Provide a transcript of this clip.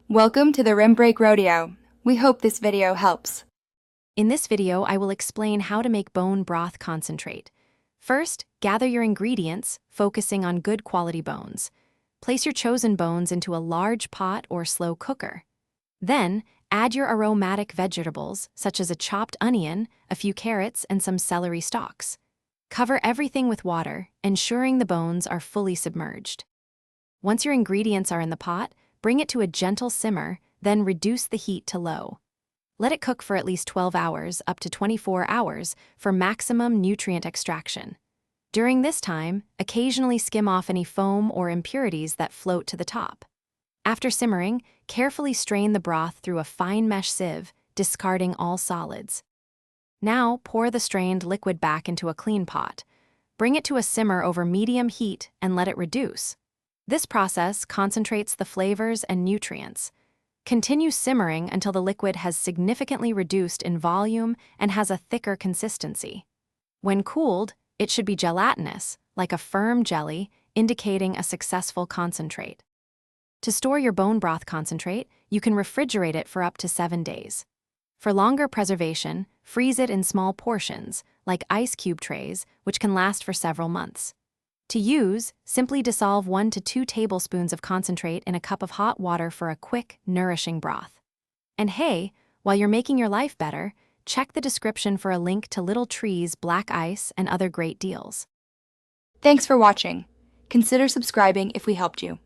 Welcome to the Rim Break Rodeo. We hope this video helps. In this video, I will explain how to make bone broth concentrate. First, gather your ingredients, focusing on good quality bones. Place your chosen bones into a large pot or slow cooker. Then, add your aromatic vegetables, such as a chopped onion, a few carrots, and some celery stalks. Cover everything with water, ensuring the bones are fully submerged. Once your ingredients are in the pot, bring it to a gentle simmer, then reduce the heat to low. Let it cook for at least 12 hours up to 24 hours for maximum nutrient extraction. During this time, occasionally skim off any foam or impurities that float to the top. After simmering, carefully strain the broth through a fine mesh sieve, discarding all solids. Now, pour the strained liquid back into a clean pot. Bring it to a simmer over medium heat and let it reduce. This process concentrates the flavors and nutrients. Continue simmering until the liquid has significantly reduced in volume and has a thicker consistency. When cooled, it should be gelatinous, like a firm jelly, indicating a successful concentrate. To store your bone broth concentrate, you can refrigerate it for up to 7 days. For longer preservation, freeze it in small portions, like ice cube trays, which can last for several months. To use, simply dissolve 1 to 2 tablespoons of concentrate in a cup of hot water for a quick, nourishing broth. And hey, while you're making your life better, check the description for a link to Little Tree's black ice and other great deals. Thanks for watching. Consider subscribing if we helped you.